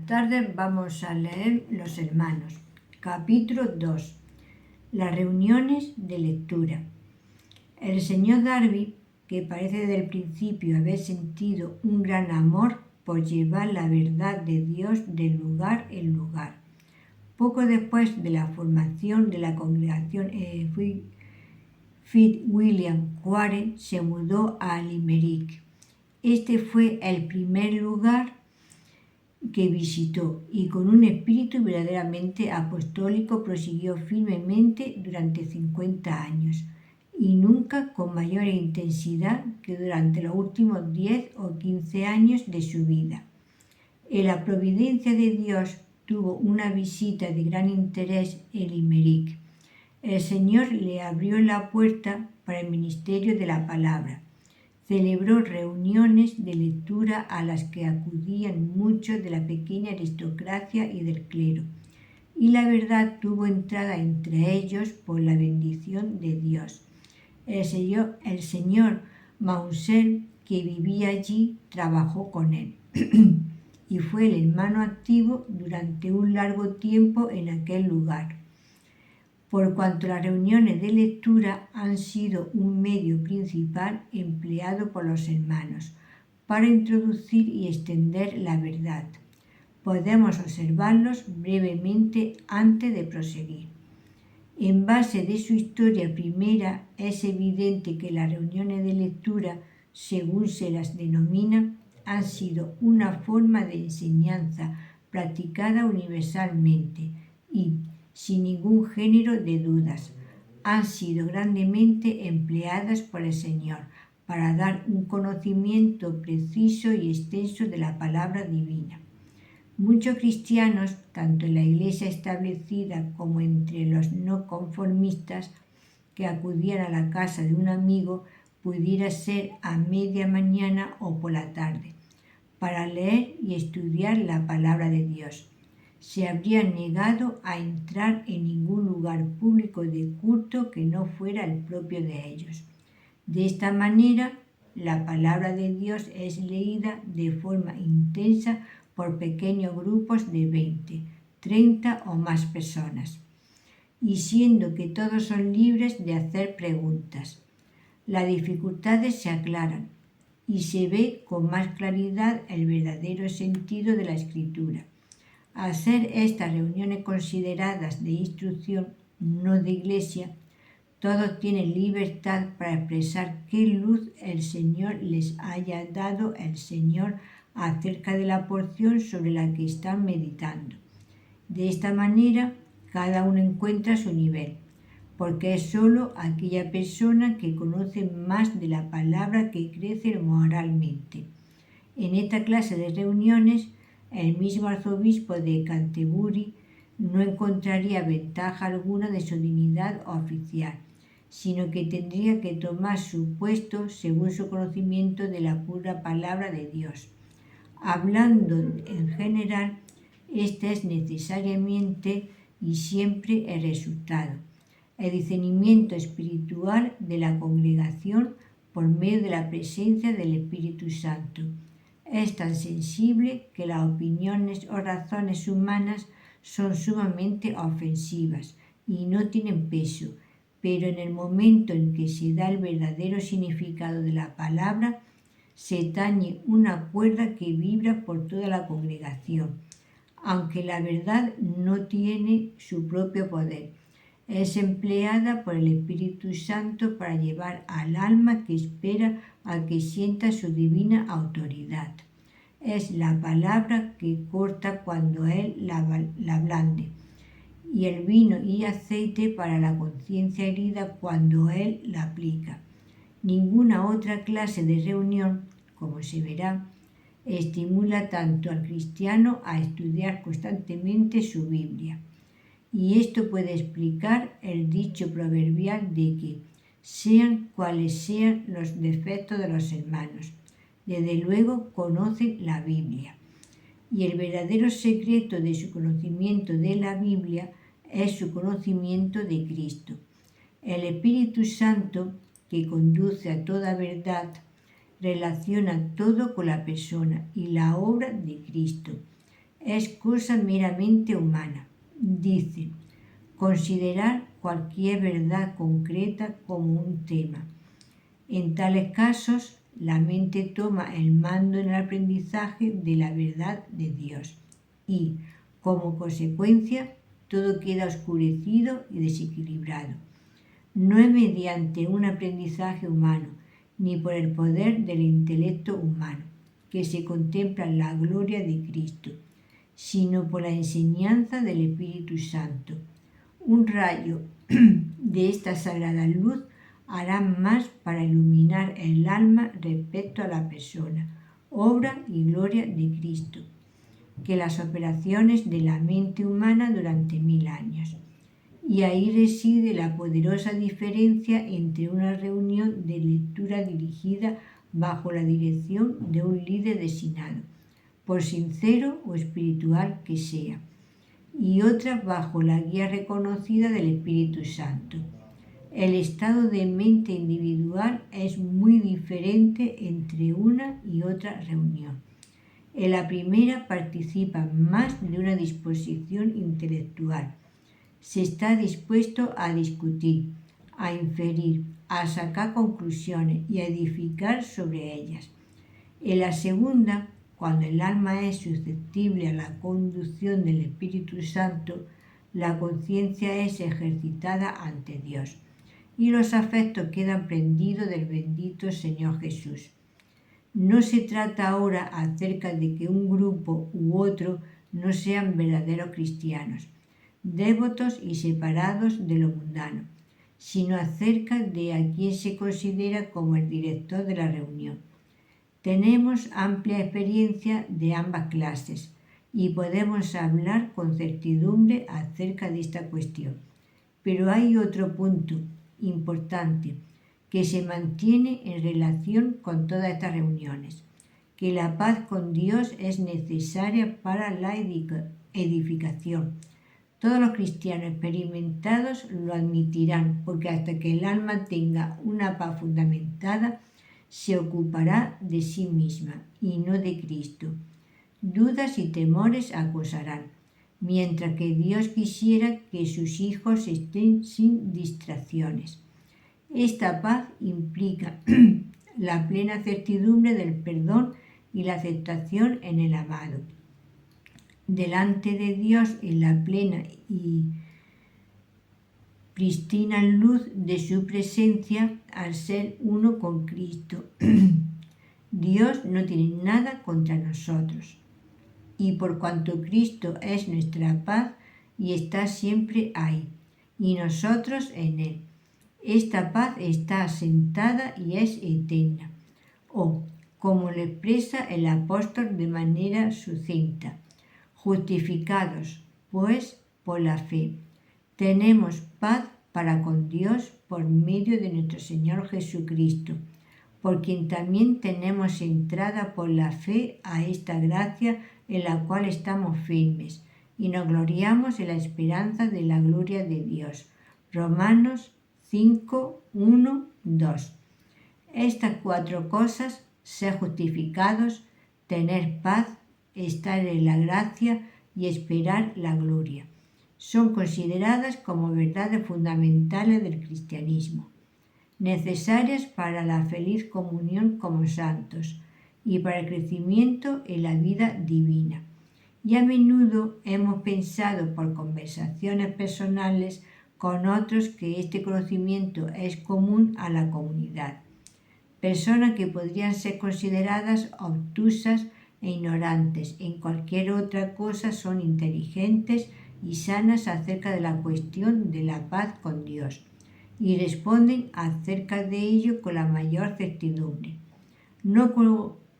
tardes vamos a leer Los Hermanos, capítulo 2, las reuniones de lectura. El señor Darby, que parece desde el principio haber sentido un gran amor por llevar la verdad de Dios de lugar en lugar. Poco después de la formación de la congregación Fitzwilliam Warren se mudó a Limerick. Este fue el primer lugar que visitó y con un espíritu verdaderamente apostólico prosiguió firmemente durante 50 años y nunca con mayor intensidad que durante los últimos 10 o 15 años de su vida. En la providencia de Dios tuvo una visita de gran interés en Limerick. El Señor le abrió la puerta para el ministerio de la palabra. Celebró reuniones de lectura a las que acudían muchos de la pequeña aristocracia y del clero, y la verdad tuvo entrada entre ellos por la bendición de Dios. El señor Mauser, que vivía allí, trabajó con él y fue el hermano activo durante un largo tiempo en aquel lugar. Por cuanto las reuniones de lectura han sido un medio principal empleado por los hermanos para introducir y extender la verdad. Podemos observarlos brevemente antes de proseguir. En base de su historia primera, es evidente que las reuniones de lectura, según se las denomina, han sido una forma de enseñanza practicada universalmente y, sin ningún género de dudas, han sido grandemente empleadas por el Señor para dar un conocimiento preciso y extenso de la palabra divina. Muchos cristianos, tanto en la iglesia establecida como entre los no conformistas, que acudían a la casa de un amigo, pudiera ser a media mañana o por la tarde, para leer y estudiar la palabra de Dios, se habrían negado a entrar en ningún lugar público de culto que no fuera el propio de ellos. De esta manera, la palabra de Dios es leída de forma intensa por pequeños grupos de 20, 30 o más personas, y siendo que todos son libres de hacer preguntas, las dificultades se aclaran y se ve con más claridad el verdadero sentido de la Escritura. Al ser estas reuniones consideradas de instrucción, no de iglesia, todos tienen libertad para expresar qué luz el Señor les haya dado el Señor acerca de la porción sobre la que están meditando. De esta manera, cada uno encuentra su nivel, porque es solo aquella persona que conoce más de la palabra que crece moralmente. En esta clase de reuniones, el mismo arzobispo de Canterbury no encontraría ventaja alguna de su dignidad oficial, sino que tendría que tomar su puesto según su conocimiento de la pura palabra de Dios. Hablando en general, este es necesariamente y siempre el resultado, el discernimiento espiritual de la congregación por medio de la presencia del Espíritu Santo. Es tan sensible que las opiniones o razones humanas son sumamente ofensivas y no tienen peso, pero en el momento en que se da el verdadero significado de la palabra, se tañe una cuerda que vibra por toda la congregación. Aunque la verdad no tiene su propio poder, es empleada por el Espíritu Santo para llevar al alma que espera a que sienta su divina autoridad. Es la palabra que corta cuando Él la blande, y el vino y aceite para la conciencia herida cuando Él la aplica. Ninguna otra clase de reunión, como se verá, estimula tanto al cristiano a estudiar constantemente su Biblia. Y esto puede explicar el dicho proverbial de que, sean cuales sean los defectos de los hermanos, desde luego conocen la Biblia. Y el verdadero secreto de su conocimiento de la Biblia es su conocimiento de Cristo. El Espíritu Santo, que conduce a toda verdad, relaciona todo con la persona y la obra de Cristo. es cosa meramente humana. Dice, considerar cualquier verdad concreta como un tema. En tales casos, la mente toma el mando en el aprendizaje de la verdad de Dios y, como consecuencia, todo queda oscurecido y desequilibrado. No es mediante un aprendizaje humano, ni por el poder del intelecto humano, que se contempla la gloria de Cristo, sino por la enseñanza del Espíritu Santo. Un rayo de esta sagrada luz hará más para iluminar el alma respecto a la persona, obra y gloria de Cristo, que las operaciones de la mente humana durante 1000 años. Y ahí reside la poderosa diferencia entre una reunión de lectura dirigida bajo la dirección de un líder designado, por sincero o espiritual que sea, y otra bajo la guía reconocida del Espíritu Santo. El estado de mente individual es muy diferente entre una y otra reunión. En la primera participa más de una disposición intelectual. Se está dispuesto a discutir, a inferir, a sacar conclusiones y a edificar sobre ellas. En la segunda, cuando el alma es susceptible a la conducción del Espíritu Santo, la conciencia es ejercitada ante Dios y los afectos quedan prendidos del bendito Señor Jesús. No se trata ahora acerca de que un grupo u otro no sean verdaderos cristianos, devotos y separados de lo mundano, sino acerca de a quien se considera como el director de la reunión. Tenemos amplia experiencia de ambas clases y podemos hablar con certidumbre acerca de esta cuestión. Pero hay otro punto importante que se mantiene en relación con todas estas reuniones, que la paz con Dios es necesaria para la edificación. Todos los cristianos experimentados lo admitirán, porque hasta que el alma tenga una paz fundamentada, se ocupará de sí misma y no de Cristo. Dudas y temores acosarán, mientras que Dios quisiera que sus hijos estén sin distracciones. Esta paz implica la plena certidumbre del perdón y la aceptación en el amado. Delante de Dios en la plena y pristina luz de su presencia al ser uno con Cristo. Dios no tiene nada contra nosotros. Y por cuanto Cristo es nuestra paz y está siempre ahí, y nosotros en Él, esta paz está asentada y es eterna. O, como lo expresa el apóstol de manera sucinta, justificados, pues, por la fe, tenemos paz para con Dios por medio de nuestro Señor Jesucristo, por quien también tenemos entrada por la fe a esta gracia en la cual estamos firmes y nos gloriamos en la esperanza de la gloria de Dios. Romanos 5, 1, 2. Estas 4 cosas, ser justificados, tener paz, estar en la gracia y esperar la gloria, son consideradas como verdades fundamentales del cristianismo, necesarias para la feliz comunión como santos y para el crecimiento en la vida divina. Y a menudo hemos pensado por conversaciones personales con otros que este conocimiento es común a la comunidad. Personas que podrían ser consideradas obtusas e ignorantes en cualquier otra cosa son inteligentes y sanas acerca de la cuestión de la paz con Dios y responden acerca de ello con la mayor certidumbre. No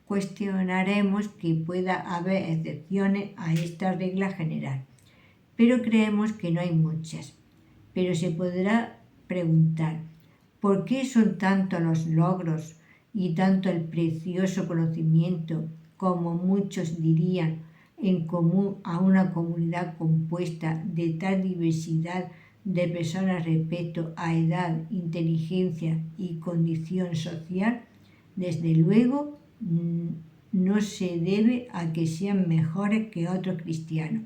cuestionaremos que pueda haber excepciones a esta regla general, pero creemos que no hay muchas. Pero se podrá preguntar, ¿por qué son tantos los logros y tanto el precioso conocimiento, como muchos dirían, en común a una comunidad compuesta de tal diversidad de personas respecto a edad, inteligencia y condición social? Desde luego, no se debe a que sean mejores que otros cristianos,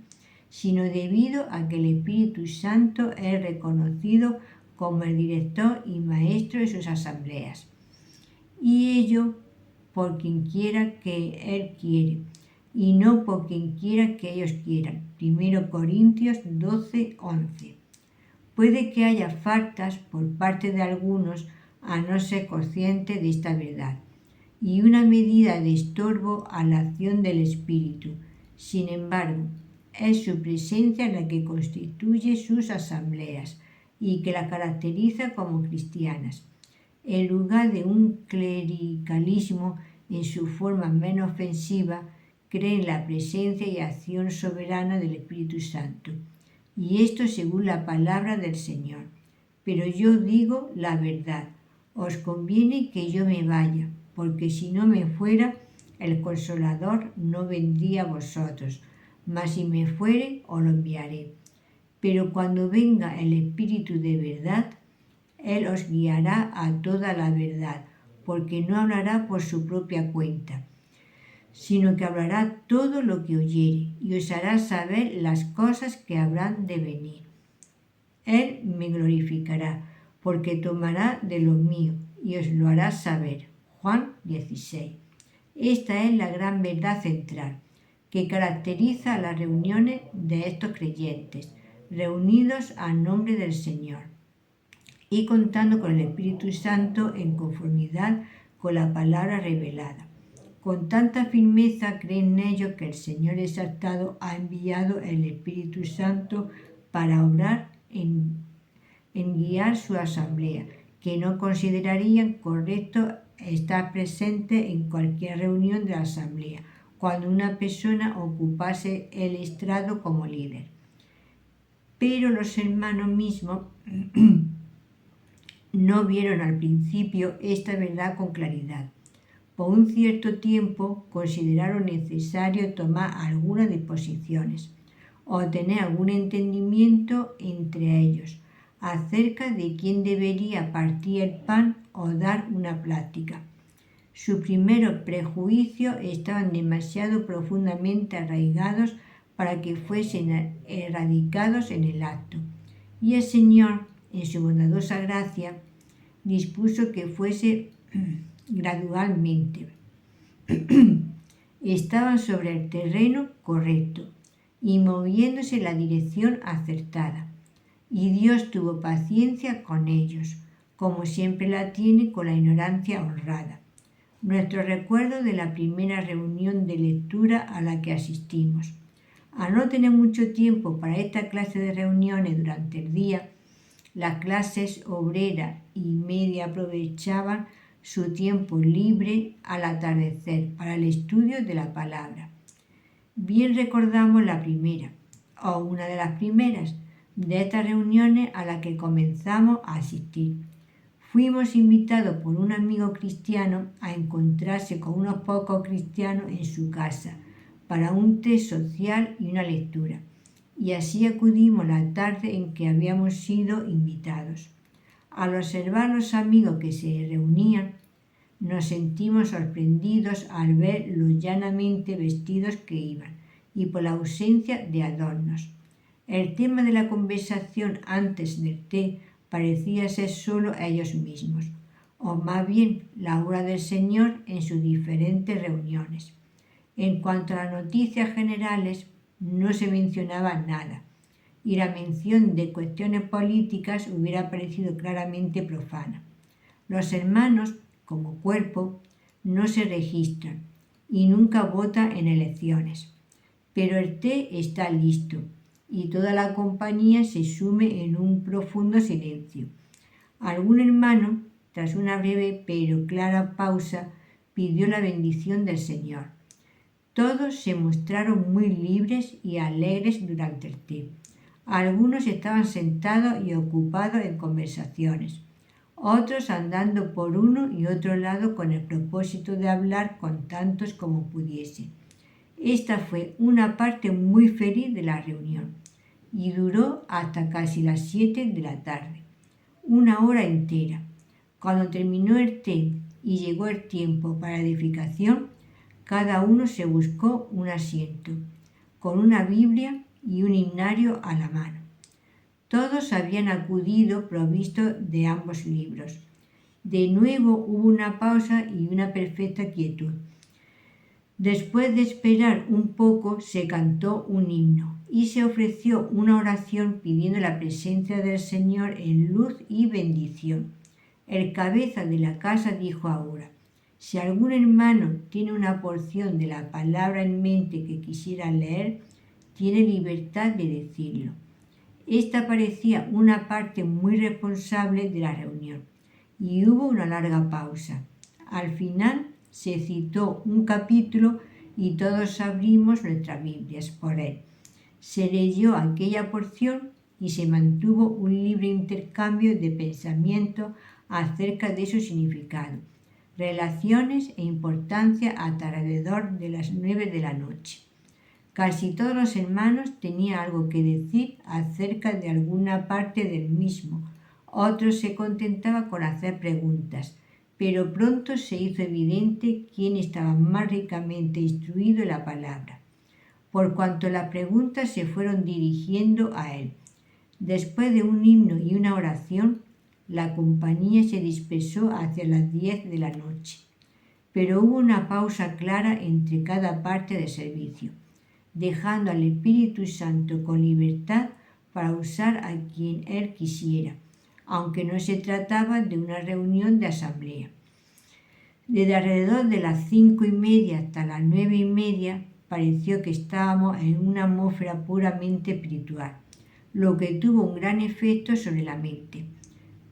sino debido a que el Espíritu Santo es reconocido como el director y maestro de sus asambleas. Y ello por quien quiera que Él quiere, y no por quien quiera que ellos quieran. 1 Corintios 12:11. Puede que haya faltas por parte de algunos a no ser conscientes de esta verdad, y una medida de estorbo a la acción del Espíritu. Sin embargo, es su presencia la que constituye sus asambleas y que las caracteriza como cristianas. En lugar de un clericalismo en su forma menos ofensiva, cree en la presencia y acción soberana del Espíritu Santo. Y esto según la palabra del Señor. Pero yo digo la verdad. Os conviene que yo me vaya, porque si no me fuera, el Consolador no vendría a vosotros, mas si me fuere, os lo enviaré. Pero cuando venga el Espíritu de verdad, Él os guiará a toda la verdad, porque no hablará por su propia cuenta, sino que hablará todo lo que oyere y os hará saber las cosas que habrán de venir. Él me glorificará, porque tomará de lo mío y os lo hará saber. Juan 16. Esta es la gran verdad central que caracteriza a las reuniones de estos creyentes, reunidos a nombre del Señor y contando con el Espíritu Santo en conformidad con la palabra revelada. Con tanta firmeza creen ellos que el Señor exaltado ha enviado el Espíritu Santo para obrar en guiar su asamblea, que no considerarían correcto estar presente en cualquier reunión de la asamblea, cuando una persona ocupase el estrado como líder. Pero los hermanos mismos no vieron al principio esta verdad con claridad. Por un cierto tiempo consideraron necesario tomar algunas disposiciones o tener algún entendimiento entre ellos acerca de quién debería partir el pan o dar una plática. Sus primeros prejuicios estaban demasiado profundamente arraigados para que fuesen erradicados en el acto, y el Señor, en su bondadosa gracia, dispuso que fuese gradualmente. Estaban sobre el terreno correcto y moviéndose en la dirección acertada, y Dios tuvo paciencia con ellos, como siempre la tiene con la ignorancia honrada. Nuestro recuerdo de la primera reunión de lectura a la que asistimos. Al no tener mucho tiempo para esta clase de reuniones durante el día, las clases obrera y media aprovechaban su tiempo libre al atardecer para el estudio de la palabra. Bien recordamos la primera, o una de las primeras, de estas reuniones a las que comenzamos a asistir. Fuimos invitados por un amigo cristiano a encontrarse con unos pocos cristianos en su casa para un té social y una lectura, y así acudimos la tarde en que habíamos sido invitados. Al observar los amigos que se reunían, nos sentimos sorprendidos al ver lo llanamente vestidos que iban y por la ausencia de adornos. El tema de la conversación antes del té parecía ser solo ellos mismos, o más bien la obra del Señor en sus diferentes reuniones. En cuanto a las noticias generales, no se mencionaba nada, y la mención de cuestiones políticas hubiera parecido claramente profana. Los hermanos, como cuerpo, no se registran y nunca votan en elecciones, pero el té está listo y toda la compañía se sume en un profundo silencio. Algún hermano, tras una breve pero clara pausa, pidió la bendición del Señor. Todos se mostraron muy libres y alegres durante el té. Algunos estaban sentados y ocupados en conversaciones, otros andando por uno y otro lado con el propósito de hablar con tantos como pudiesen. Esta fue una parte muy feliz de la reunión y duró hasta casi las 7 de la tarde, 1 hora entera. Cuando terminó el té y llegó el tiempo para la edificación, Cada uno se buscó un asiento, con una Biblia y un himnario a la mano. Todos habían acudido provistos de ambos libros. De nuevo hubo una pausa y una perfecta quietud. Después de esperar un poco, se cantó un himno y se ofreció una oración pidiendo la presencia del Señor en luz y bendición. El cabeza de la casa dijo ahora: si algún hermano tiene una porción de la palabra en mente que quisiera leer, tiene libertad de decirlo. Esta parecía una parte muy responsable de la reunión, y hubo una larga pausa. Al final se citó un capítulo y todos abrimos nuestras Biblias por él. Se leyó aquella porción y se mantuvo un libre intercambio de pensamiento acerca de su significado, relaciones e importancia hasta alrededor de las 9 de la noche. Casi todos los hermanos tenían algo que decir acerca de alguna parte del mismo. Otros se contentaban con hacer preguntas, pero pronto se hizo evidente quién estaba más ricamente instruido en la palabra, por cuanto las preguntas se fueron dirigiendo a él. Después de un himno y una oración, la compañía se dispersó hacia las 10 de la noche, pero hubo una pausa clara entre cada parte del servicio, dejando al Espíritu Santo con libertad para usar a quien Él quisiera, aunque no se trataba de una reunión de asamblea. Desde alrededor de las 5:30 hasta las 9:30 pareció que estábamos en una atmósfera puramente espiritual, lo que tuvo un gran efecto sobre la mente.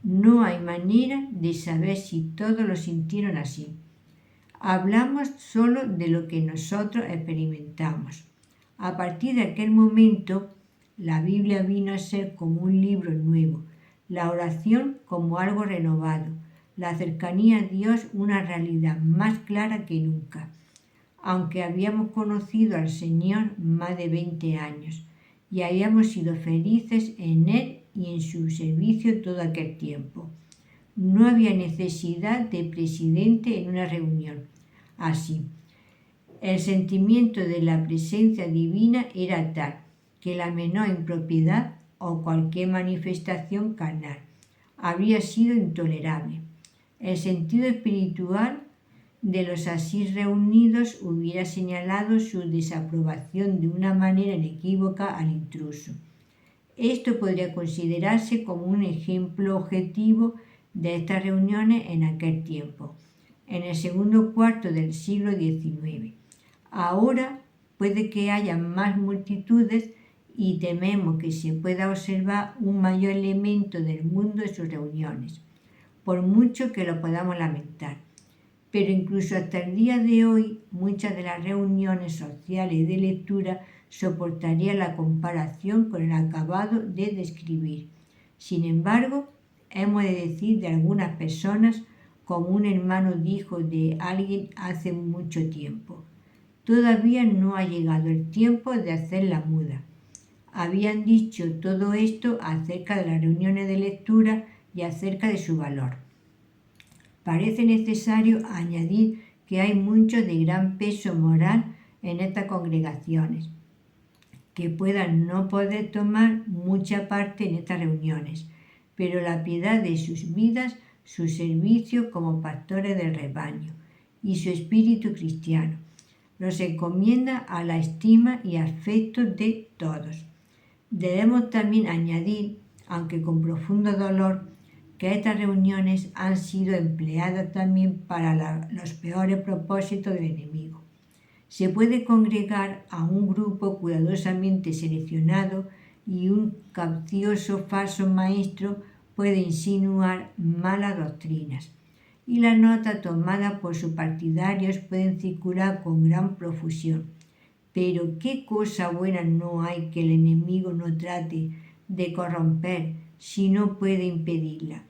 No hay manera de saber si todos lo sintieron así. Hablamos solo de lo que nosotros experimentamos. A partir de aquel momento, la Biblia vino a ser como un libro nuevo, la oración como algo renovado, la cercanía a Dios una realidad más clara que nunca. Aunque habíamos conocido al Señor más de 20 años y habíamos sido felices en Él y en su servicio todo aquel tiempo, no había necesidad de presidente en una reunión así. El sentimiento de la presencia divina era tal que la menor impropiedad o cualquier manifestación carnal habría sido intolerable. El sentido espiritual de los así reunidos hubiera señalado su desaprobación de una manera inequívoca al intruso. Esto podría considerarse como un ejemplo objetivo de estas reuniones en aquel tiempo, en el segundo cuarto del siglo XIX. Ahora puede que haya más multitudes y tememos que se pueda observar un mayor elemento del mundo en sus reuniones, por mucho que lo podamos lamentar. Pero incluso hasta el día de hoy, muchas de las reuniones sociales de lectura soportarían la comparación con el acabado de describir. Sin embargo, hemos de decir de algunas personas, como un hermano dijo de alguien hace mucho tiempo: todavía no ha llegado el tiempo de hacer la muda. Habían dicho todo esto acerca de las reuniones de lectura y acerca de su valor. Parece necesario añadir que hay muchos de gran peso moral en estas congregaciones, que puedan no poder tomar mucha parte en estas reuniones, pero la piedad de sus vidas, su servicio como pastores del rebaño y su espíritu cristiano los encomienda a la estima y afecto de todos. Debemos también añadir, aunque con profundo dolor, que estas reuniones han sido empleadas también para los peores propósitos del enemigo. Se puede congregar a un grupo cuidadosamente seleccionado y un capcioso falso maestro puede insinuar malas doctrinas, y las notas tomadas por sus partidarios pueden circular con gran profusión. Pero ¿qué cosa buena no hay que el enemigo no trate de corromper si no puede impedirla?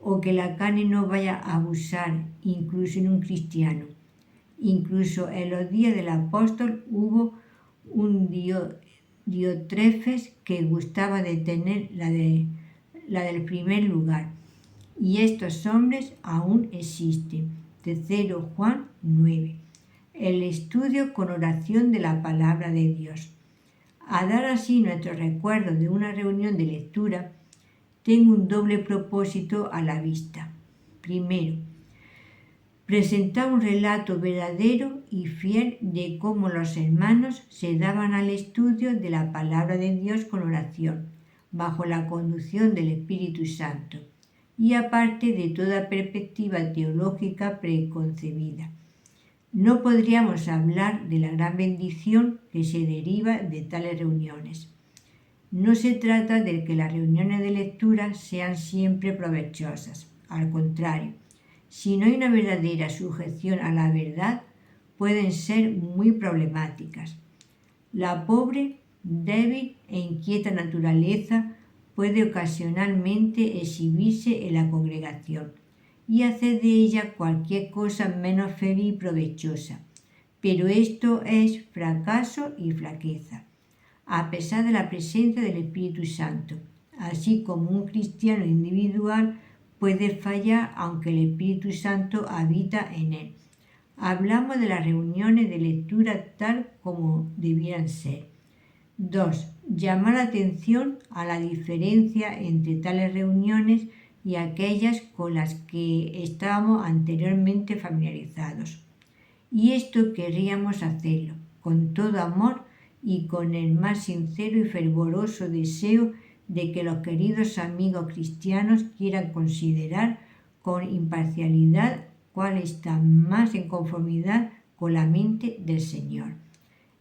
O que la carne no vaya a abusar incluso en un cristiano. Incluso en los días del apóstol hubo un Diotrefes que gustaba de tener la del primer lugar. Y estos hombres aún existen. Tercero Juan 9. el estudio con oración de la palabra de Dios. A dar así nuestros recuerdos de una reunión de lectura, tengo un doble propósito a la vista. Primero, presentar un relato verdadero y fiel de cómo los hermanos se daban al estudio de la palabra de Dios con oración, bajo la conducción del Espíritu Santo, y aparte de toda perspectiva teológica preconcebida. No podríamos hablar de la gran bendición que se deriva de tales reuniones. No se trata de que las reuniones de lectura sean siempre provechosas. Al contrario, si no hay una verdadera sujeción a la verdad, pueden ser muy problemáticas. La pobre, débil e inquieta naturaleza puede ocasionalmente exhibirse en la congregación y hacer de ella cualquier cosa menos feliz y provechosa. Pero esto es fracaso y flaqueza, a pesar de la presencia del Espíritu Santo, así como un cristiano individual puede fallar aunque el Espíritu Santo habita en él. Hablamos de las reuniones de lectura tal como debieran ser. 2. Llamar la atención a la diferencia entre tales reuniones y aquellas con las que estábamos anteriormente familiarizados. Y esto querríamos hacerlo con todo amor y con el más sincero y fervoroso deseo de que los queridos amigos cristianos quieran considerar con imparcialidad cuál está más en conformidad con la mente del Señor.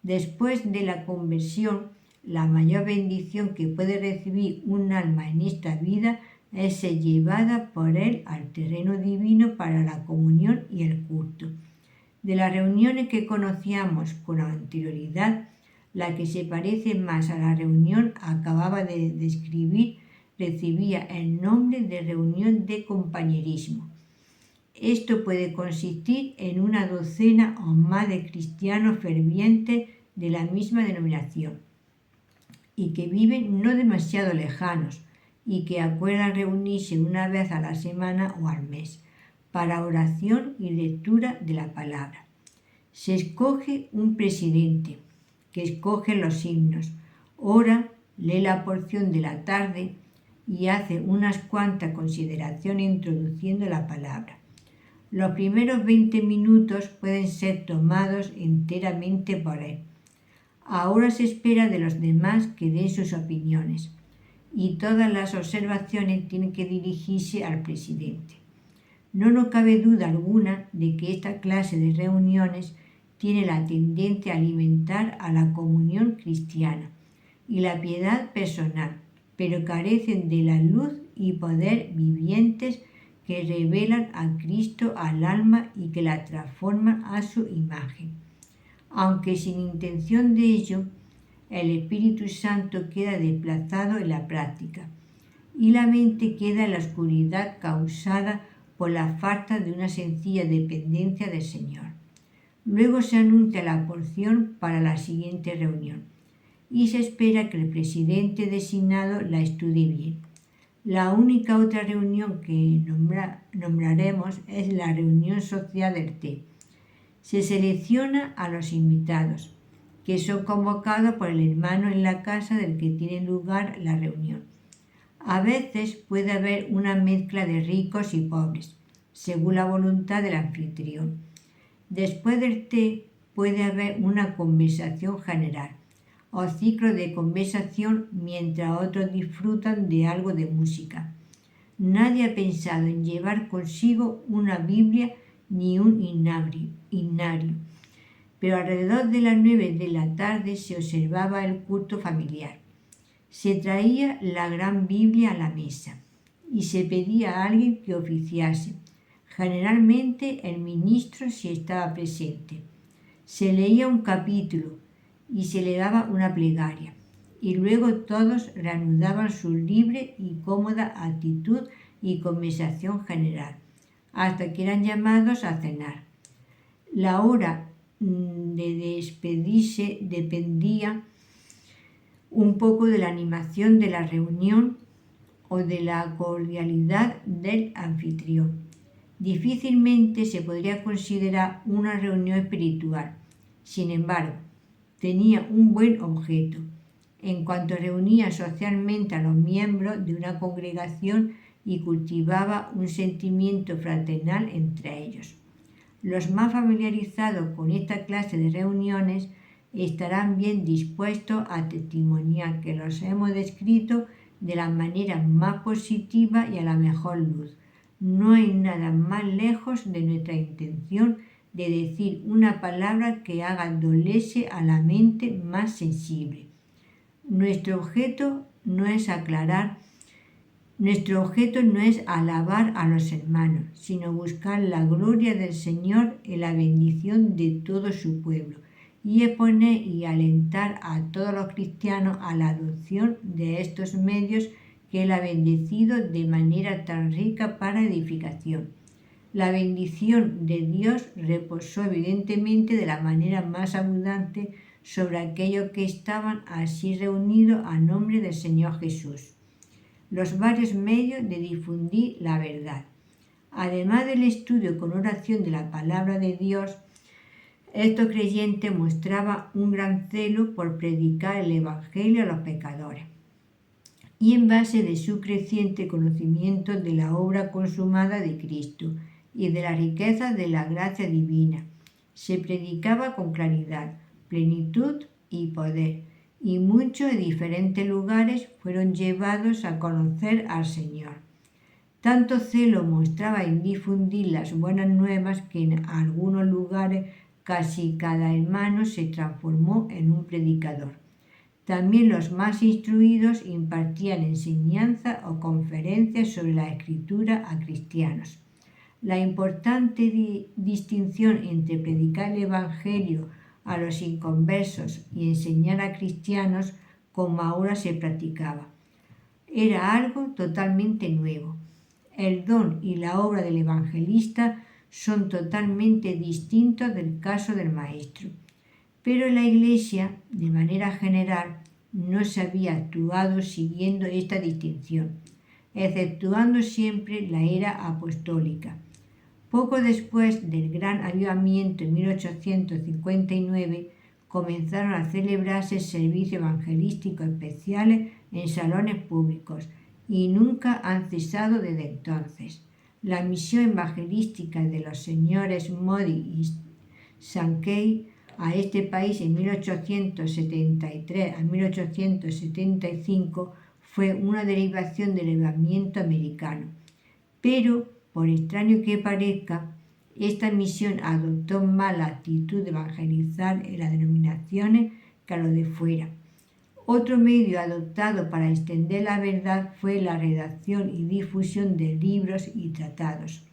Después de la conversión, la mayor bendición que puede recibir un alma en esta vida es ser llevada por Él al terreno divino para la comunión y el culto. De las reuniones que conocíamos con anterioridad, la que se parece más a la reunión acababa de describir recibía el nombre de reunión de compañerismo. Esto puede consistir en una docena o más de cristianos fervientes de la misma denominación y que viven no demasiado lejanos y que acuerdan reunirse una vez a la semana o al mes para oración y lectura de la palabra. Se escoge un presidente que escoge los himnos, ora, lee la porción de la tarde y hace unas cuantas consideraciones introduciendo la palabra. Los primeros 20 minutos pueden ser tomados enteramente por él. Ahora se espera de los demás que den sus opiniones y todas las observaciones tienen que dirigirse al presidente. No nos cabe duda alguna de que esta clase de reuniones tiene la tendencia a alimentar a la comunión cristiana y la piedad personal, pero carecen de la luz y poder vivientes que revelan a Cristo al alma y que la transforman a su imagen. Aunque sin intención de ello, el Espíritu Santo queda desplazado en la práctica y la mente queda en la oscuridad causada por la falta de una sencilla dependencia del Señor. Luego se anuncia la porción para la siguiente reunión y se espera que el presidente designado la estudie bien. La única otra reunión que nombraremos es la reunión social del té. Se selecciona a los invitados, que son convocados por el hermano en la casa del que tiene lugar la reunión. A veces puede haber una mezcla de ricos y pobres, según la voluntad del anfitrión. Después del té puede haber una conversación general o ciclo de conversación mientras otros disfrutan de algo de música. Nadie ha pensado en llevar consigo una Biblia ni un himnario, pero alrededor de las 9 de la tarde se observaba el culto familiar. Se traía la gran Biblia a la mesa y se pedía a alguien que oficiase, generalmente el ministro si estaba presente. Se leía un capítulo y se le daba una plegaria, y luego todos reanudaban su libre y cómoda actitud y conversación general, hasta que eran llamados a cenar. La hora de despedirse dependía un poco de la animación de la reunión o de la cordialidad del anfitrión. Difícilmente se podría considerar una reunión espiritual. Sin embargo, tenía un buen objeto, en cuanto reunía socialmente a los miembros de una congregación y cultivaba un sentimiento fraternal entre ellos. Los más familiarizados con esta clase de reuniones estarán bien dispuestos a testimoniar que los hemos descrito de la manera más positiva y a la mejor luz. No hay nada más lejos de nuestra intención de decir una palabra que haga dolerse a la mente más sensible. Nuestro objeto no es alabar a los hermanos, sino buscar la gloria del Señor en la bendición de todo su pueblo y exponer y alentar a todos los cristianos a la adopción de estos medios que Él ha bendecido de manera tan rica para edificación. La bendición de Dios reposó evidentemente de la manera más abundante sobre aquellos que estaban así reunidos a nombre del Señor Jesús. Los varios medios de difundir la verdad. Además del estudio con oración de la palabra de Dios, estos creyentes mostraban un gran celo por predicar el Evangelio a los pecadores. Y en base de su creciente conocimiento de la obra consumada de Cristo y de la riqueza de la gracia divina, se predicaba con claridad, plenitud y poder, y muchos de diferentes lugares fueron llevados a conocer al Señor. Tanto celo mostraba en difundir las buenas nuevas que en algunos lugares casi cada hermano se transformó en un predicador. También los más instruidos impartían enseñanza o conferencias sobre la Escritura a cristianos. La importante distinción entre predicar el Evangelio a los inconversos y enseñar a cristianos como ahora se practicaba era algo totalmente nuevo. El don y la obra del evangelista son totalmente distintos del caso del maestro. Pero en la Iglesia, de manera general, no se había actuado siguiendo esta distinción, exceptuando siempre la era apostólica. Poco después del gran avivamiento en 1859, comenzaron a celebrarse servicios evangelísticos especiales en salones públicos y nunca han cesado desde entonces. La misión evangelística de los señores Modi y Sankey a este país en 1873 a 1875 fue una derivación del avivamiento americano. Pero, por extraño que parezca, esta misión adoptó más la actitud de evangelizar en las denominaciones que a lo de fuera. Otro medio adoptado para extender la verdad fue la redacción y difusión de libros y tratados.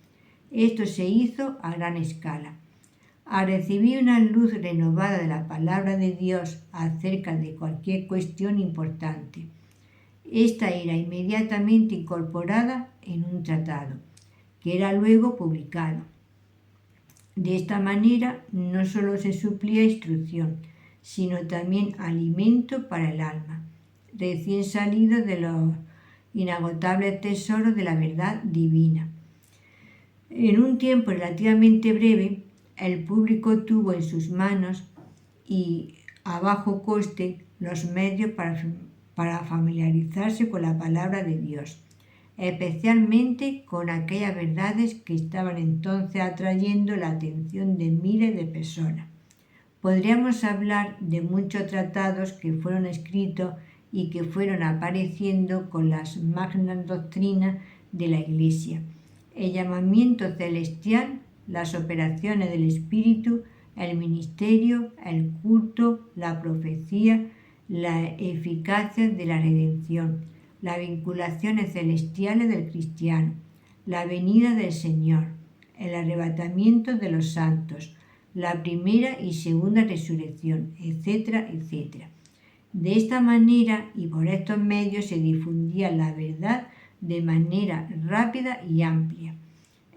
Esto se hizo a gran escala. Al recibir una luz renovada de la palabra de Dios acerca de cualquier cuestión importante, esta era inmediatamente incorporada en un tratado, que era luego publicado. De esta manera no solo se suplía instrucción, sino también alimento para el alma, recién salido de los inagotables tesoros de la verdad divina. En un tiempo relativamente breve, el público tuvo en sus manos y a bajo coste los medios para familiarizarse con la palabra de Dios, especialmente con aquellas verdades que estaban entonces atrayendo la atención de miles de personas. Podríamos hablar de muchos tratados que fueron escritos y que fueron apareciendo con las magnas doctrinas de la Iglesia, el llamamiento celestial, las operaciones del Espíritu, el ministerio, el culto, la profecía, la eficacia de la redención, las vinculaciones celestiales del cristiano, la venida del Señor, el arrebatamiento de los santos, la primera y segunda resurrección, etcétera, etcétera. De esta manera y por estos medios se difundía la verdad de manera rápida y amplia.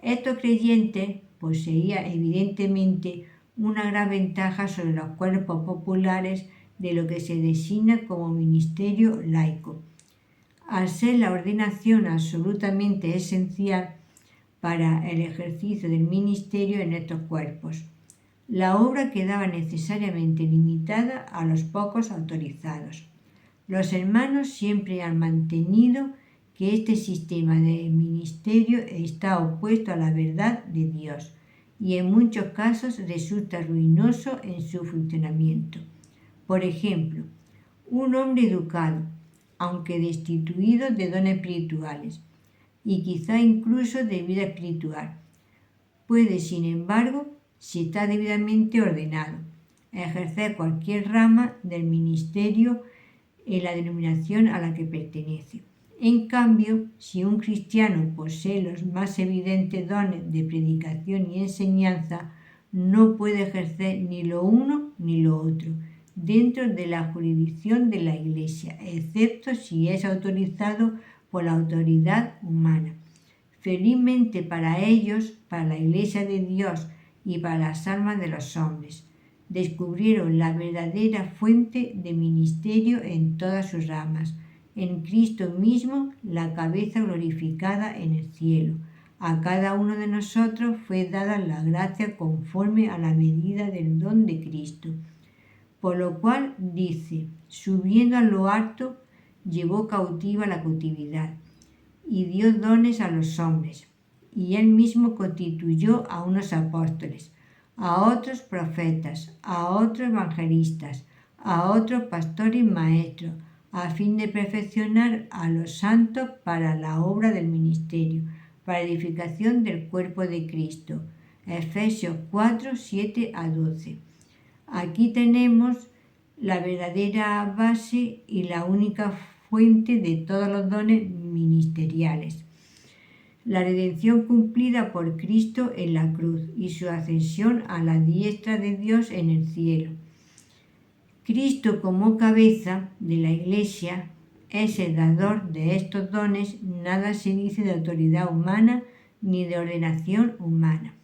Estos creyentes poseían evidentemente una gran ventaja sobre los cuerpos populares de lo que se designa como ministerio laico. Al ser la ordenación absolutamente esencial, para el ejercicio del ministerio en estos cuerpos. La obra quedaba necesariamente limitada a los pocos autorizados. Los hermanos siempre han mantenido que este sistema de ministerio está opuesto a la verdad de Dios y en muchos casos resulta ruinoso en su funcionamiento. Por ejemplo, un hombre educado, aunque destituido de dones espirituales y quizá incluso de vida espiritual, puede, sin embargo, si está debidamente ordenado, ejercer cualquier rama del ministerio en la denominación a la que pertenece. En cambio, si un cristiano posee los más evidentes dones de predicación y enseñanza, no puede ejercer ni lo uno ni lo otro dentro de la jurisdicción de la Iglesia, excepto si es autorizado por la autoridad humana. Felizmente para ellos, para la Iglesia de Dios y para las almas de los hombres, descubrieron la verdadera fuente de ministerio en todas sus ramas, en Cristo mismo, la cabeza glorificada en el cielo. A cada uno de nosotros fue dada la gracia conforme a la medida del don de Cristo. Por lo cual dice, subiendo a lo alto, llevó cautiva la cautividad y dio dones a los hombres. Y él mismo constituyó a unos apóstoles, a otros profetas, a otros evangelistas, a otros pastores y maestros, a fin de perfeccionar a los santos para la obra del ministerio, para edificación del cuerpo de Cristo. Efesios 4, 7 a 12. Aquí tenemos la verdadera base y la única fuente de todos los dones ministeriales. La redención cumplida por Cristo en la cruz y su ascensión a la diestra de Dios en el cielo. Cristo como cabeza de la Iglesia es el dador de estos dones, nada se dice de autoridad humana ni de ordenación humana.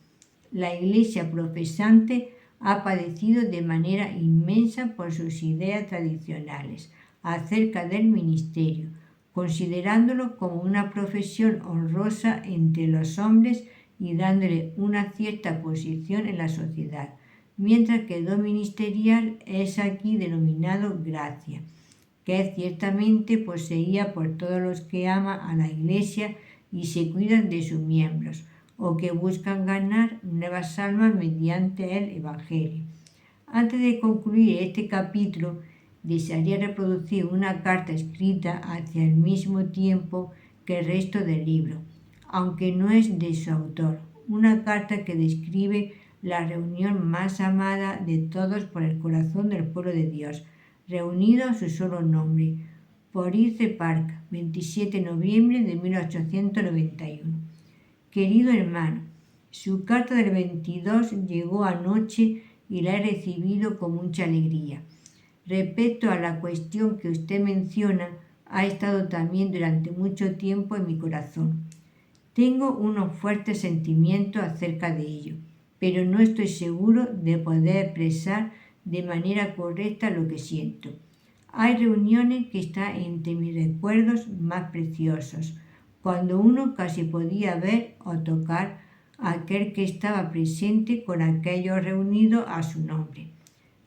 La Iglesia profesante ha padecido de manera inmensa por sus ideas tradicionales acerca del ministerio, considerándolo como una profesión honrosa entre los hombres y dándole una cierta posición en la sociedad, mientras que el don ministerial es aquí denominado gracia, que es ciertamente poseída por todos los que aman a la Iglesia y se cuidan de sus miembros, o que buscan ganar nuevas almas mediante el Evangelio. Antes de concluir este capítulo, desearía reproducir una carta escrita hacia el mismo tiempo que el resto del libro, aunque no es de su autor, una carta que describe la reunión más amada de todos por el corazón del pueblo de Dios, reunido a su solo nombre, Porice Park, 27 de noviembre de 1891. Querido hermano, su carta del 22 llegó anoche y la he recibido con mucha alegría. Respecto a la cuestión que usted menciona, ha estado también durante mucho tiempo en mi corazón. Tengo unos fuertes sentimientos acerca de ello, pero no estoy seguro de poder expresar de manera correcta lo que siento. Hay reuniones que están entre mis recuerdos más preciosos, cuando uno casi podía ver o tocar a aquel que estaba presente con aquellos reunidos a su nombre.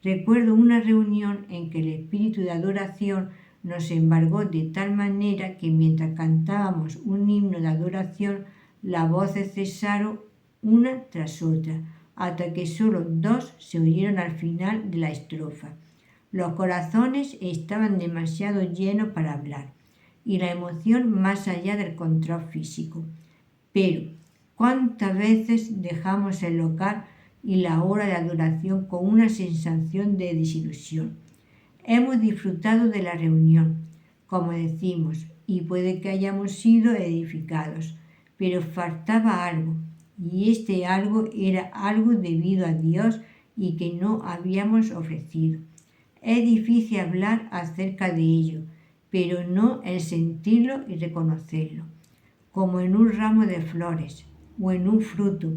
Recuerdo una reunión en que el espíritu de adoración nos embargó de tal manera que mientras cantábamos un himno de adoración, las voces cesaron una tras otra, hasta que solo dos se oyeron al final de la estrofa. Los corazones estaban demasiado llenos para hablar, y la emoción más allá del control físico. Pero, ¿cuántas veces dejamos el local y la hora de adoración con una sensación de desilusión? Hemos disfrutado de la reunión, como decimos, y puede que hayamos sido edificados, pero faltaba algo, y este algo era algo debido a Dios y que no habíamos ofrecido. Es difícil hablar acerca de ello, pero no el sentirlo y reconocerlo. Como en un ramo de flores o en un fruto,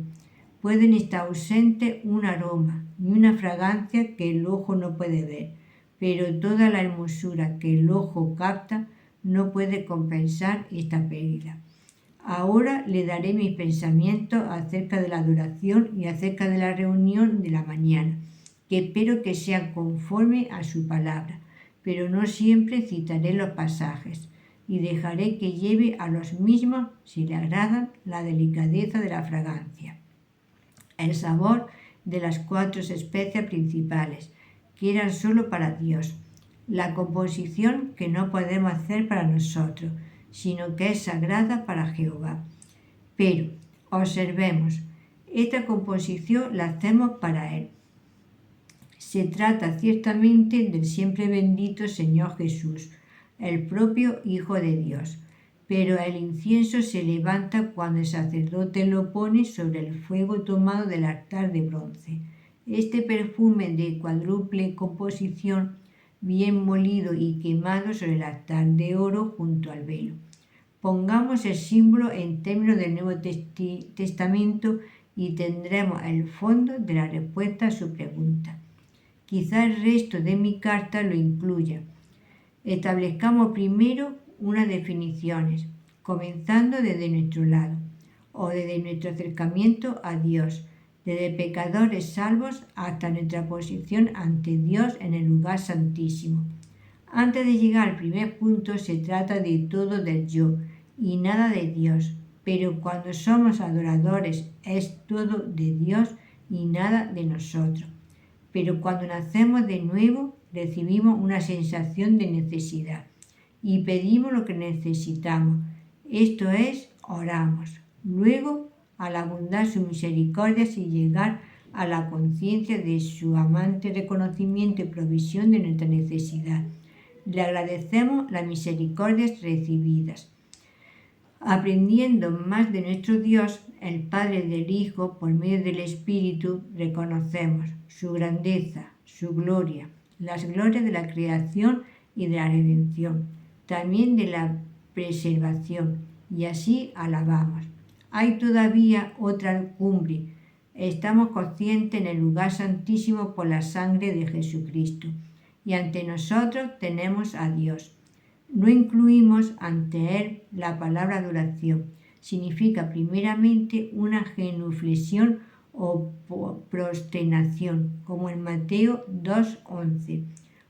pueden estar ausentes un aroma y una fragancia que el ojo no puede ver, pero toda la hermosura que el ojo capta no puede compensar esta pérdida. Ahora le daré mis pensamientos acerca de la adoración y acerca de la reunión de la mañana, que espero que sea conforme a su palabra, pero no siempre citaré los pasajes, y dejaré que lleve a los mismos, si le agradan, la delicadeza de la fragancia, el sabor de las 4 especias principales, que eran solo para Dios, la composición que no podemos hacer para nosotros, sino que es sagrada para Jehová. Pero, observemos, esta composición la hacemos para Él. Se trata ciertamente del siempre bendito Señor Jesús, el propio Hijo de Dios, pero el incienso se levanta cuando el sacerdote lo pone sobre el fuego tomado del altar de bronce. Este perfume de cuádruple composición, bien molido y quemado sobre el altar de oro junto al velo. Pongamos el símbolo en términos del Nuevo Testamento y tendremos el fondo de la respuesta a su pregunta. Quizá el resto de mi carta lo incluya. Establezcamos primero unas definiciones, comenzando desde nuestro lado, o desde nuestro acercamiento a Dios, desde pecadores salvos hasta nuestra posición ante Dios en el lugar santísimo. Antes de llegar al primer punto, se trata de todo del yo y nada de Dios, pero cuando somos adoradores es todo de Dios y nada de nosotros. Pero cuando nacemos de nuevo, recibimos una sensación de necesidad y pedimos lo que necesitamos. Esto es, oramos. Luego, al abundar su misericordia y llegar a la conciencia de su amante reconocimiento y provisión de nuestra necesidad, le agradecemos las misericordias recibidas. Aprendiendo más de nuestro Dios, el Padre del Hijo, por medio del Espíritu, reconocemos su grandeza, su gloria, las glorias de la creación y de la redención, también de la preservación, y así alabamos. Hay todavía otra cumbre. Estamos conscientes en el lugar santísimo por la sangre de Jesucristo, y ante nosotros tenemos a Dios. No incluimos ante Él la palabra adoración. Significa primeramente una genuflexión o prosternación, como en Mateo 2:11,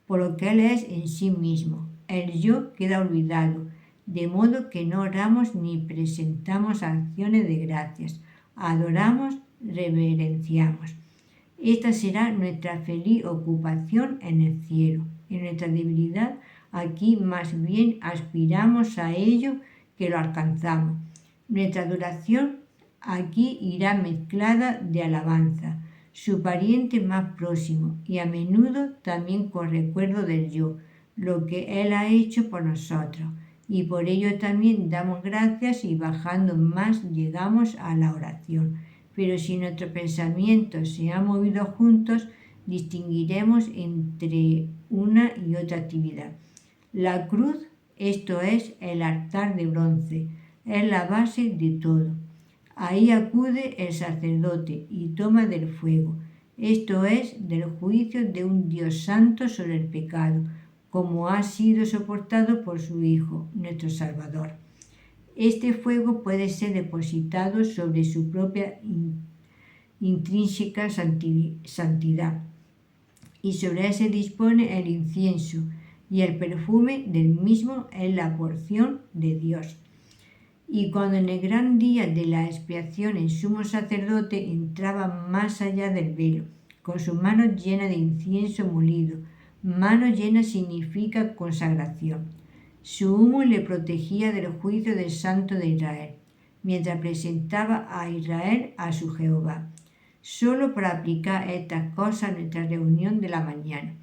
por lo que Él es en sí mismo. El yo queda olvidado, de modo que no oramos ni presentamos acciones de gracias. Adoramos, reverenciamos. Esta será nuestra feliz ocupación en el cielo. En nuestra debilidad, aquí más bien aspiramos a ello que lo alcanzamos. Nuestra adoración aquí irá mezclada de alabanza, su pariente más próximo, y a menudo también con recuerdo del yo, lo que Él ha hecho por nosotros. Y por ello también damos gracias y bajando más llegamos a la oración. Pero si nuestros pensamientos se han movido juntos, distinguiremos entre una y otra actividad. La cruz, esto es, el altar de bronce, es la base de todo. Ahí acude el sacerdote y toma del fuego, esto es, del juicio de un Dios santo sobre el pecado, como ha sido soportado por su Hijo, nuestro Salvador. Este fuego puede ser depositado sobre su propia intrínseca santidad, y sobre él se dispone el incienso, y el perfume del mismo es la porción de Dios. Y cuando en el gran día de la expiación el sumo sacerdote entraba más allá del velo, con sus manos llenas de incienso molido, mano llena significa consagración. Su humo le protegía del juicio del Santo de Israel, mientras presentaba a Israel a su Jehová. Solo para aplicar estas cosas a nuestra reunión de la mañana.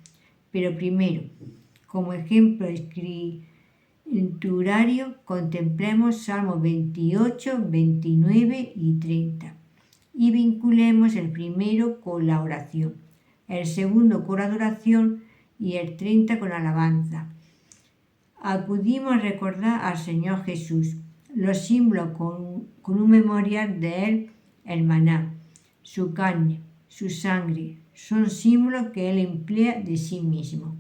Pero primero, como ejemplo escriturario, contemplemos Salmos 28, 29 y 30 y vinculemos el primero con la oración, el segundo con la adoración y el 30 con alabanza. Acudimos a recordar al Señor Jesús, los símbolos con un memorial de Él, el maná, su carne, su sangre, son símbolos que Él emplea de sí mismo.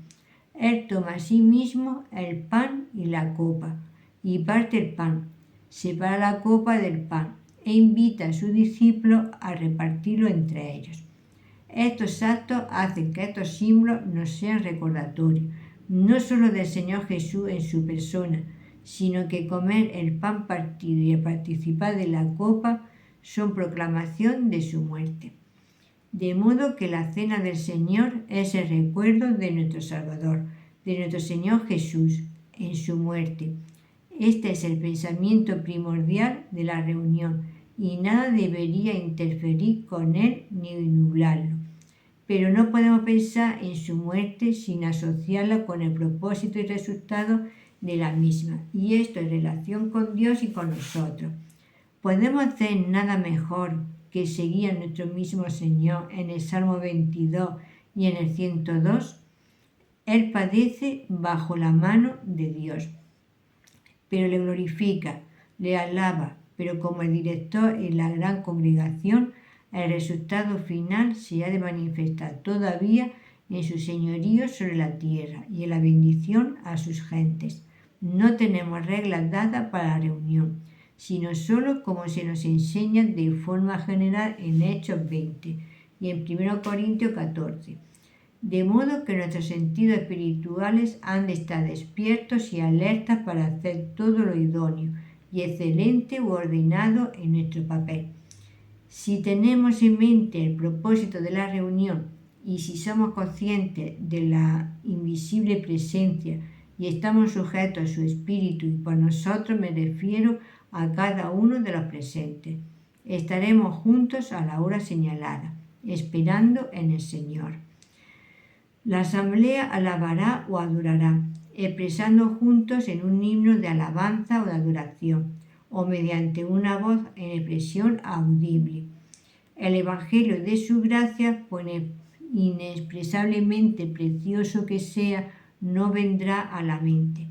Él toma a sí mismo el pan y la copa y parte el pan. separa la copa del pan e invita a sus discípulos a repartirlo entre ellos. Estos actos hacen que estos símbolos nos sean recordatorios, no solo del Señor Jesús en su persona, sino que comer el pan partido y participar de la copa son proclamación de su muerte. De modo que la cena del Señor es el recuerdo de nuestro Salvador, de nuestro Señor Jesús, en su muerte. Este es el pensamiento primordial de la reunión y nada debería interferir con él ni nublarlo. Pero no podemos pensar en su muerte sin asociarla con el propósito y resultado de la misma, y esto en relación con Dios y con nosotros. ¿Podemos hacer nada mejor que seguir a nuestro mismo Señor en el Salmo 22 y en el 102? Él padece bajo la mano de Dios, pero le glorifica, le alaba, pero como el director en la gran congregación, el resultado final se ha de manifestar todavía en su señorío sobre la tierra y en la bendición a sus gentes. No tenemos reglas dadas para la reunión, sino solo como se nos enseña de forma general en Hechos 20 y en 1 Corintios 14. De modo que nuestros sentidos espirituales han de estar despiertos y alertas para hacer todo lo idóneo y excelente u ordenado en nuestro papel. Si tenemos en mente el propósito de la reunión y si somos conscientes de la invisible presencia y estamos sujetos a su espíritu, y por nosotros me refiero a cada uno de los presentes, estaremos juntos a la hora señalada, esperando en el Señor. La asamblea alabará o adorará, expresando juntos en un himno de alabanza o de adoración, o mediante una voz en expresión audible. El Evangelio de su gracia, por inexpresablemente precioso que sea, no vendrá a la mente.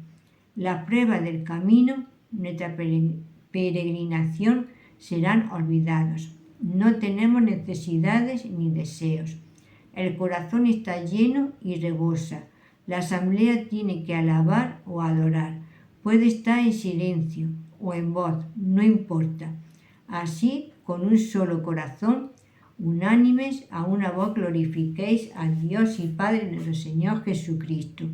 La prueba del camino, nuestra peregrinación, serán olvidados. No tenemos necesidades ni deseos. El corazón está lleno y rebosa. La asamblea tiene que alabar o adorar. Puede estar en silencio o en voz, no importa. Así, con un solo corazón, unánimes a una voz glorifiquéis a Dios y Padre de nuestro Señor Jesucristo.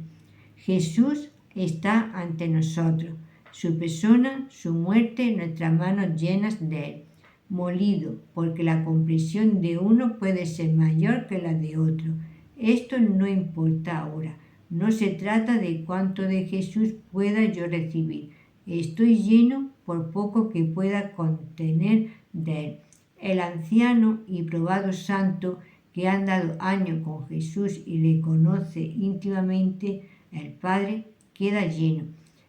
Jesús está ante nosotros, su persona, su muerte, nuestras manos llenas de él, molido, porque la comprensión de uno puede ser mayor que la de otro. Esto no importa ahora. No se trata de cuánto de Jesús pueda yo recibir. Estoy lleno por poco que pueda contener de él. El anciano y probado santo que ha andado años con Jesús y le conoce íntimamente, el Padre, queda lleno.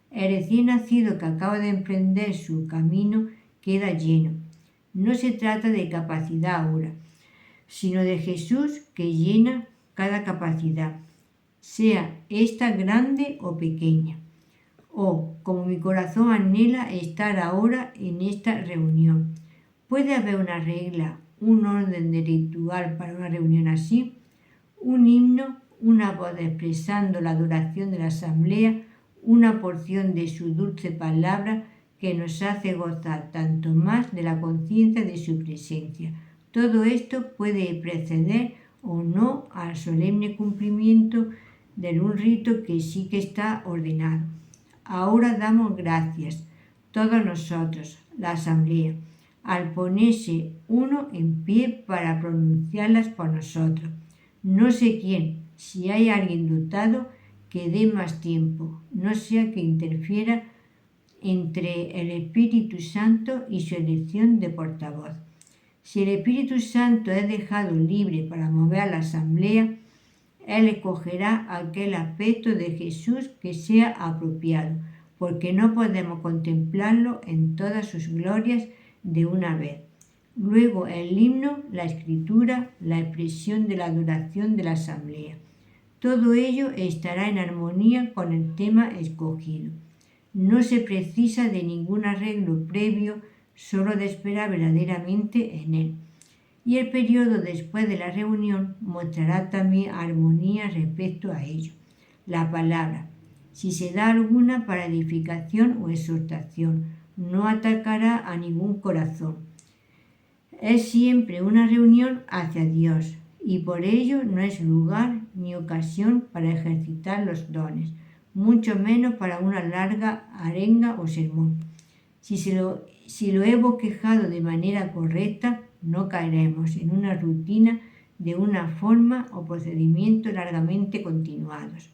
El recién nacido que acaba de emprender su camino queda lleno. No se trata de capacidad ahora, sino de Jesús que llena cada capacidad, sea esta grande o pequeña. Como mi corazón anhela estar ahora en esta reunión. ¿Puede haber una regla, un orden de ritual para una reunión así? Un himno, una voz expresando la adoración de la asamblea, una porción de su dulce palabra que nos hace gozar tanto más de la conciencia de su presencia. Todo esto puede preceder o no al solemne cumplimiento de un rito que sí que está ordenado. Ahora damos gracias, todos nosotros, la asamblea, al ponerse uno en pie para pronunciarlas por nosotros. No sé quién, si hay alguien dotado, que dé más tiempo, no sea que interfiera entre el Espíritu Santo y su elección de portavoz. Si el Espíritu Santo es dejado libre para mover a la asamblea, Él escogerá aquel aspecto de Jesús que sea apropiado, porque no podemos contemplarlo en todas sus glorias de una vez. Luego el himno, la escritura, la expresión de la adoración de la asamblea. Todo ello estará en armonía con el tema escogido. No se precisa de ningún arreglo previo, solo de esperar verdaderamente en él. Y el periodo después de la reunión mostrará también armonía respecto a ello. La palabra, si se da alguna para edificación o exhortación, no atacará a ningún corazón. Es siempre una reunión hacia Dios y por ello no es lugar ni ocasión para ejercitar los dones, mucho menos para una larga arenga o sermón. Si lo he bosquejado de manera correcta, no caeremos en una rutina de una forma o procedimiento largamente continuados.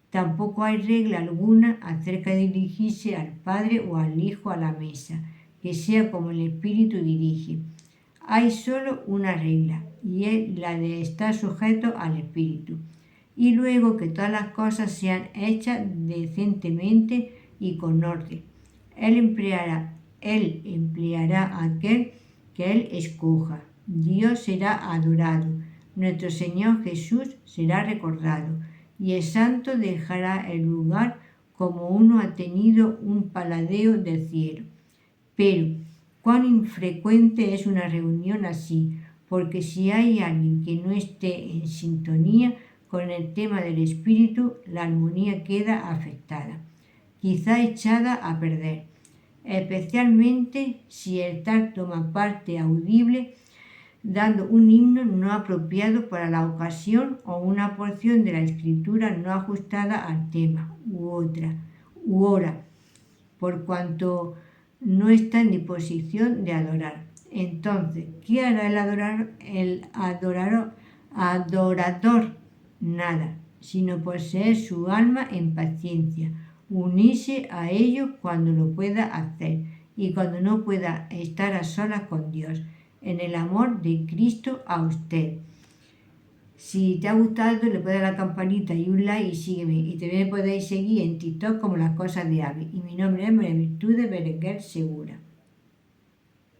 Tampoco hay regla alguna acerca de dirigirse al Padre o al Hijo a la mesa, que sea como el Espíritu dirige. Hay solo una regla, y es la de estar sujeto al Espíritu. Y luego que todas las cosas sean hechas decentemente y con orden. Él empleará a aquel que Él escoja. Dios será adorado. Nuestro Señor Jesús será recordado. Y el santo dejará el lugar como uno ha tenido un paladeo del cielo. Pero, cuán infrecuente es una reunión así, porque si hay alguien que no esté en sintonía con el tema del espíritu, la armonía queda afectada, quizá echada a perder, especialmente si el tal toma parte audible dando un himno no apropiado para la ocasión o una porción de la escritura no ajustada al tema u hora, por cuanto no está en disposición de adorar. Entonces, ¿qué hará el adorador? Nada, sino poseer su alma en paciencia, unirse a ellos cuando lo pueda hacer y cuando no pueda estar a solas con Dios, en el amor de Cristo a usted. Si te ha gustado, le puedes dar a la campanita y un like y sígueme. Y también me podéis seguir en TikTok como Las Cosas de Abby. Y mi nombre es María Virtud de Berenguer Segura.